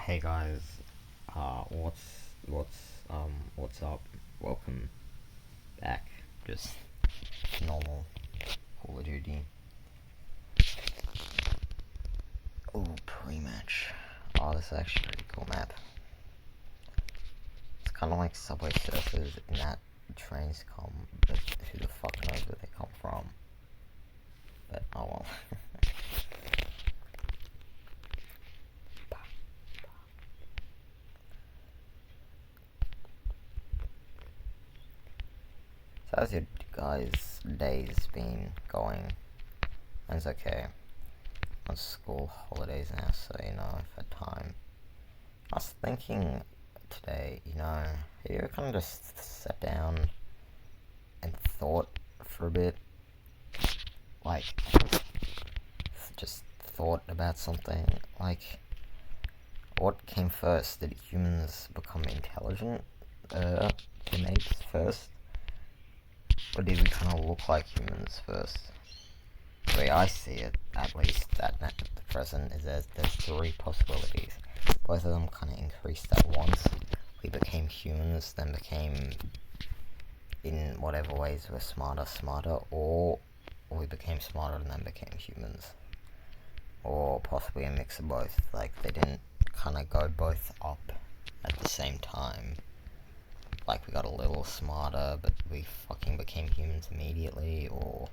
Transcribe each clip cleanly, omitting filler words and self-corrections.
Hey guys, what's up? Welcome back. Just normal Call of Duty. Oh, pre-match. Oh, this is actually a pretty cool map. It's kind of like Subway Surfers in that trains come, but who the fuck knows where they come from? But oh well. So how's your guys' days been going? Mine's okay. On school holidays now, so I've had time. I was thinking today, have you ever kind of just sat down and thought for a bit? Like, just thought about something? Like, what came first? Did humans become intelligent, apes first? Or did we kind of look like humans first? The way I see it, at least, at the present, is there's three possibilities. Both of them kind of increased at once. We became humans, then became, in whatever ways we're smarter, or we became smarter and then became humans. Or possibly a mix of both. Like, they didn't kind of go both up at the same time. Like, we got a little smarter, but we fucking became humans immediately, or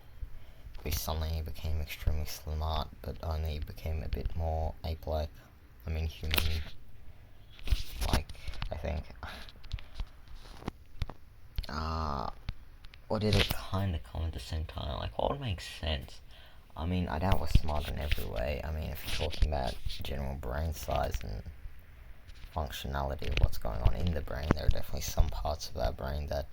we suddenly became extremely smart, but only became a bit more ape-like. I mean, human. Like, I think. Or did it kind of come at the same time? Like, what would make sense? I mean, I doubt we're smart in every way. I mean, if you're talking about general brain size and functionality of what's going on in the brain, there are definitely some parts of our brain that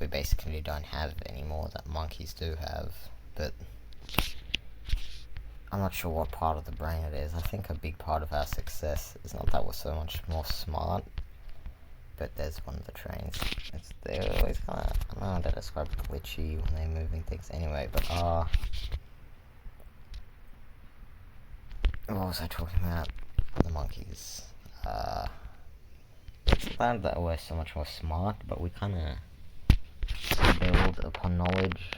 we basically don't have anymore that monkeys do have, but I'm not sure what part of the brain it is. I think a big part of our success is not that we're so much more smart, but there's one of the trains. They're always kind of, I don't know how to describe glitchy when they're moving things anyway, but what was I talking about? The monkeys. It's bad that we're so much more smart, but we kind of build upon knowledge.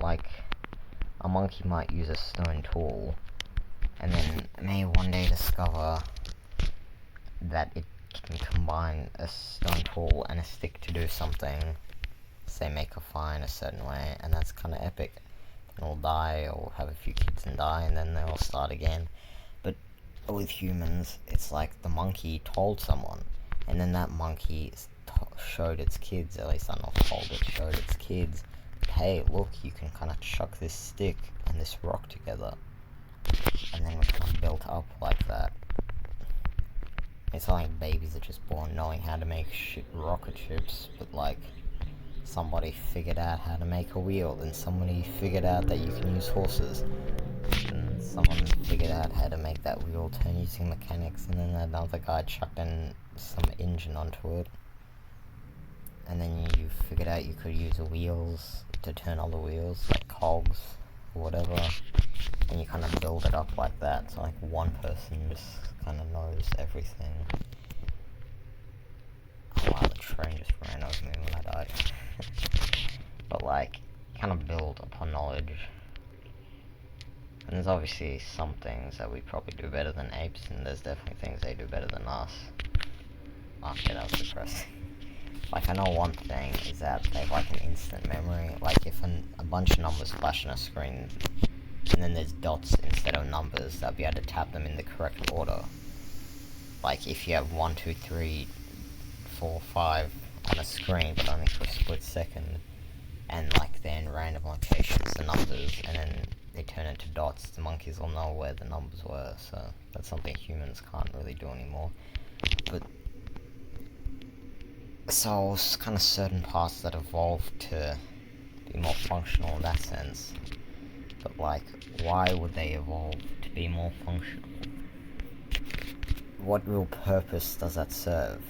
Like, a monkey might use a stone tool, and then may one day discover that it can combine a stone tool and a stick to do something. Say, make a fire in a certain way, and that's kind of epic. Then we'll die, or have a few kids and die, and then they'll start again. But with humans, it's like the monkey told someone, and then that monkey showed its kids, at least I don't know if told it, showed its kids, hey, look, you can kind of chuck this stick and this rock together. And then we kind of built up like that. It's not like babies are just born knowing how to make rocket ships, but like, somebody figured out how to make a wheel, then somebody figured out that you can use horses, and someone figured out how to make that wheel turn using mechanics, and then another guy chucked in some engine onto it, and then you figured out you could use wheels to turn other wheels, like cogs or whatever, and you kind of build it up like that, so like one person just kind of knows everything. Oh wow, the train just ran over me when I died. But like, kind of build upon knowledge. And there's obviously some things that we probably do better than apes, and there's definitely things they do better than us. Okay, that was depressing. Like, I know one thing is that they have like an instant memory. Like, if a bunch of numbers flash on a screen, and then there's dots instead of numbers, they'll be able to tap them in the correct order. Like, if you have 1, 2, 3, 4, 5 on a screen, but only for a split second, and like they're in random locations, the numbers, and then they turn into dots, the monkeys will know where the numbers were, so that's something humans can't really do anymore. But so it's kind of certain parts that evolved to be more functional in that sense, but like, why would they evolve to be more functional? What real purpose does that serve?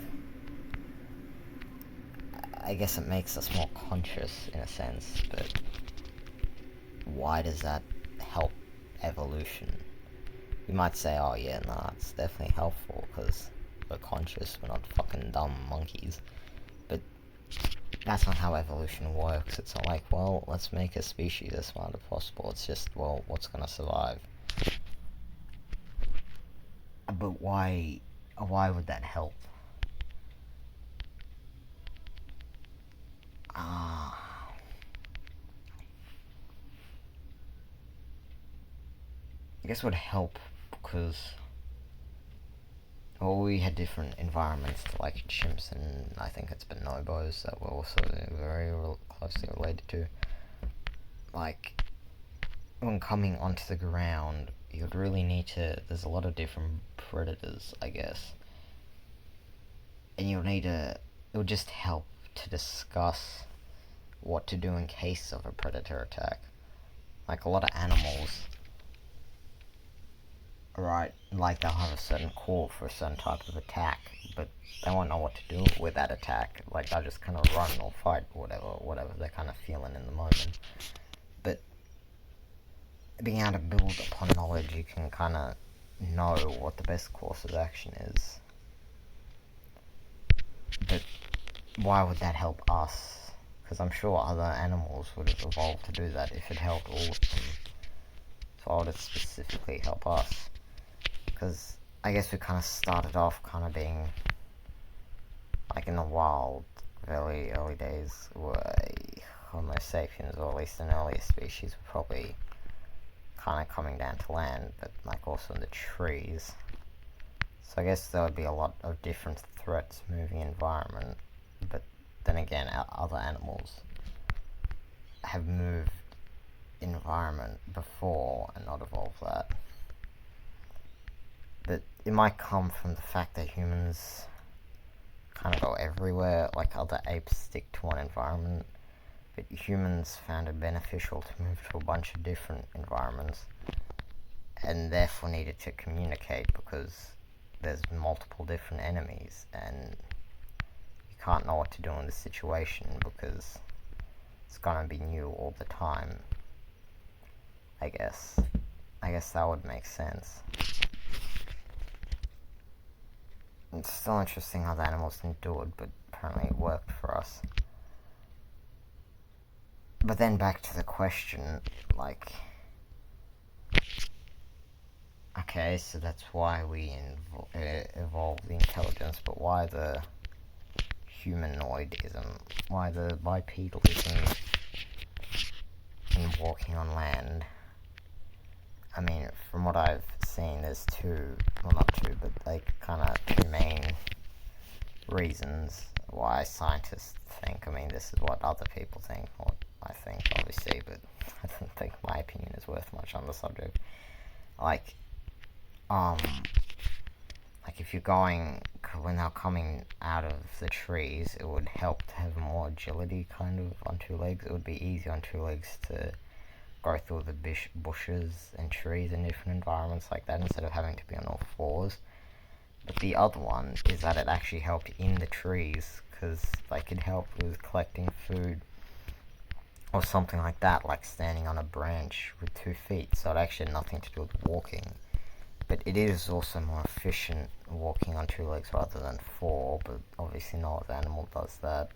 I guess it makes us more conscious in a sense, but why does that help evolution? You might say, oh yeah, nah, it's definitely helpful because we're conscious, we're not fucking dumb monkeys. But that's not how evolution works. It's not like, well, let's make a species as smart as possible. It's just, well, what's gonna survive? But why would that help? I guess it would help because, well, we had different environments to like chimps and I think it's bonobos that we're also very closely related to. Like, when coming onto the ground, you'd really need to, there's a lot of different predators, I guess. And you'll need to, it would just help to discuss what to do in case of a predator attack. Like, a lot of animals, right, like they'll have a certain call for a certain type of attack, but they won't know what to do with that attack. Like, they'll just kind of run or fight, whatever they're kind of feeling in the moment. But being able to build upon knowledge, you can kind of know what the best course of action is. But why would that help us? Because I'm sure other animals would have evolved to do that if it helped all of them. So why would it specifically help us? Because I guess we kind of started off kind of being like in the wild, very early days, where Homo sapiens, or at least an earlier species, were probably kind of coming down to land, but like also in the trees. So I guess there would be a lot of different threats moving environment, but then again, other animals have moved environment before and not evolved that. But it might come from the fact that humans kind of go everywhere, like other apes stick to one environment, but humans found it beneficial to move to a bunch of different environments, and therefore needed to communicate because there's multiple different enemies, and you can't know what to do in this situation because it's gonna be new all the time. I guess that would make sense. It's still interesting how the animals didn't do it, but apparently it worked for us. But then back to the question, like, okay, so that's why we evolved the intelligence, but why the humanoidism? Why the bipedalism in walking on land? I mean, from what I've seen, there's not two, but like kind of two main reasons why scientists think. I mean, this is what other people think, what I think, obviously, but I don't think my opinion is worth much on the subject. Like if you're going, when they're coming out of the trees, it would help to have more agility kind of on two legs. It would be easier on two legs to go through the bushes and trees in different environments like that instead of having to be on all fours. But the other one is that it actually helped in the trees, because like it helped with collecting food or something like that, like standing on a branch with 2 feet, so it actually had nothing to do with walking. But it is also more efficient walking on 2 legs rather than 4, but obviously no other animal does that.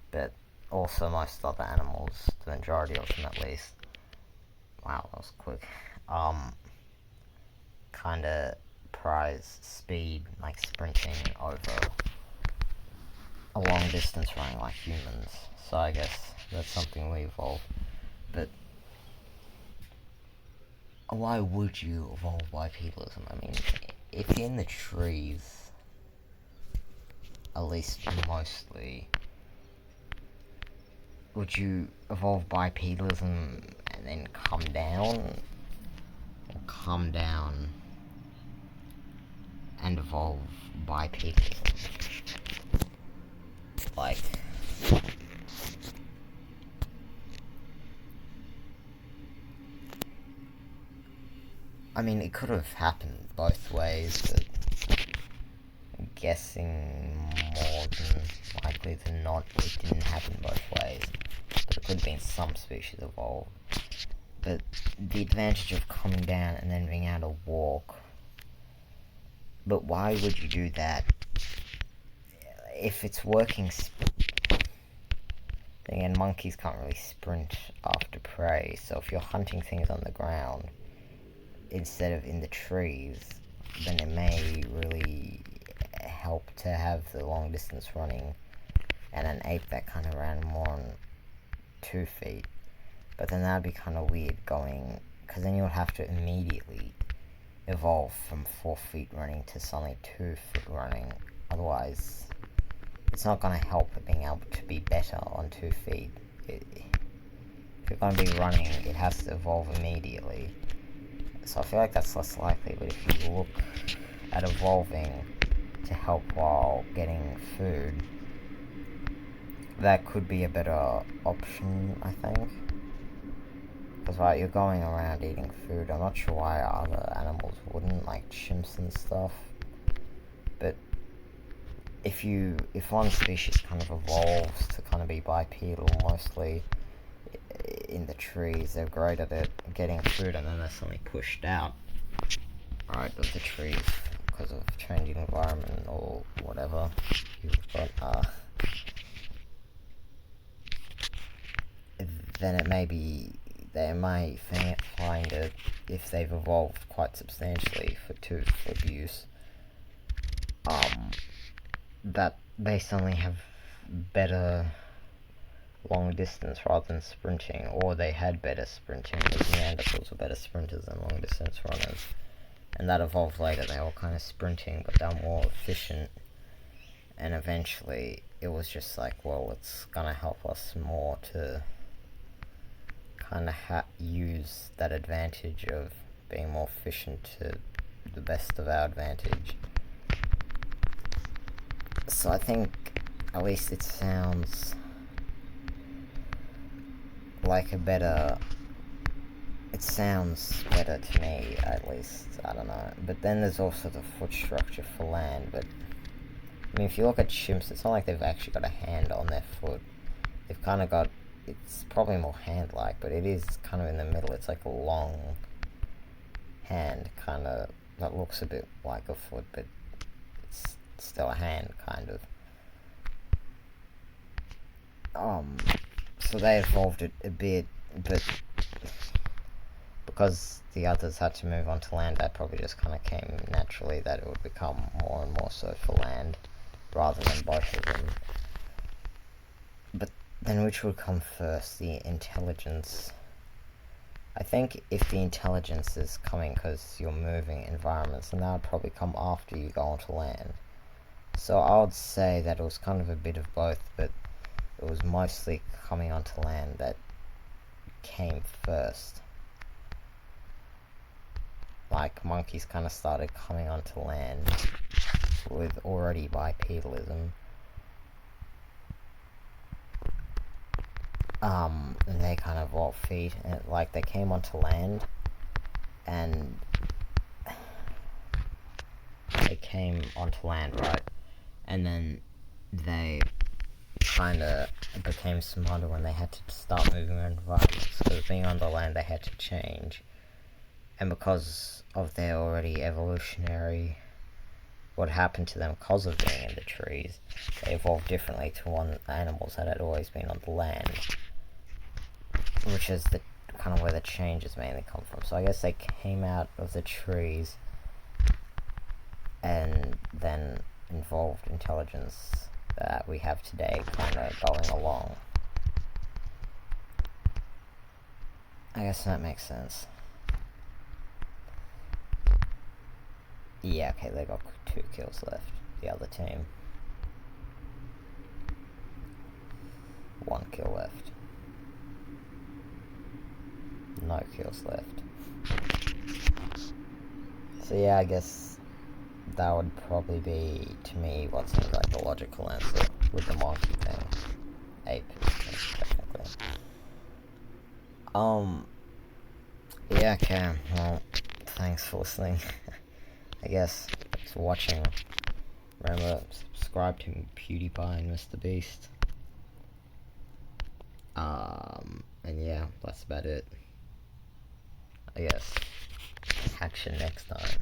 But also most other animals, the majority of them at least, wow, that was quick, kinda prize speed, like sprinting over a long distance running like humans. So I guess that's something we evolved. But why would you evolve bipedalism? I mean, if you're in the trees, at least mostly, would you evolve bipedalism and then come down? Or come down and evolve bipedalism? Like, I mean, it could have happened both ways, but I'm guessing more than likely than not, it didn't happen both ways. But it could have been some species evolved. But the advantage of coming down and then being able to walk. But why would you do that? If it's working, then again, monkeys can't really sprint after prey, so if you're hunting things on the ground instead of in the trees, then it may really help to have the long distance running and an ape that kind of ran more on 2 feet. But then that'd be kind of weird going, because then you would have to immediately evolve from 4 feet running to suddenly 2 foot running. Otherwise, it's not going to help it being able to be better on 2 feet. If you're going to be running, it has to evolve immediately. So I feel like that's less likely, but if you look at evolving to help while getting food, that could be a better option, I think. Because, right, you're going around eating food. I'm not sure why other animals wouldn't, like chimps and stuff. But if one species kind of evolves to kind of be bipedal mostly in the trees, they're great at it, getting food, and then they're suddenly pushed out, right, of the trees because of changing environment or whatever. But then it may be, they may find it, if they've evolved quite substantially for two-foot use, that they suddenly have better long distance rather than sprinting, or they had better sprinting, because Neanderthals were better sprinters than long distance runners, and that evolved later. They were kind of sprinting, but they were more efficient, and eventually it was just like, well, it's gonna help us more to kind of use that advantage of being more efficient to the best of our advantage. So I think at least it sounds like it sounds better to me, at least. I don't know. But then there's also the foot structure for land. But I mean, if you look at chimps, it's not like they've actually got a hand on their foot. They've kind of got, it's probably more hand-like, but it is kind of in the middle. It's like a long hand, kind of, that looks a bit like a foot, but it's still a hand, kind of. So they evolved it a bit, but because the others had to move onto land, that probably just kind of came naturally, that it would become more and more so for land, rather than both of them. But then which would come first, the intelligence? I think if the intelligence is coming because you're moving environments, then that would probably come after you go onto land. So I would say that it was kind of a bit of both, but it was mostly coming onto land that came first. Like, monkeys kind of started coming onto land with already bipedalism. And they kind of evolved feet, and like they came onto land, and they came onto land, right? And then they kind of became smarter when they had to start moving around environments, because being on the land they had to change, and because of their already evolutionary, what happened to them because of being in the trees, they evolved differently to animals that had always been on the land, which is the kind of where the changes mainly come from. So I guess they came out of the trees and then involved intelligence that we have today kind of going along. I guess that makes sense. Yeah, okay, they got 2 kills left, the other team. 1 kill left. No kills left. So yeah, I guess that would probably be, to me, what seems like the logical answer with the monkey thing. Ape, technically. Yeah, okay, well, thanks for listening. I guess, thanks for watching. Remember, subscribe to PewDiePie and mrbeast. And yeah, that's about it. I guess, catch you next time.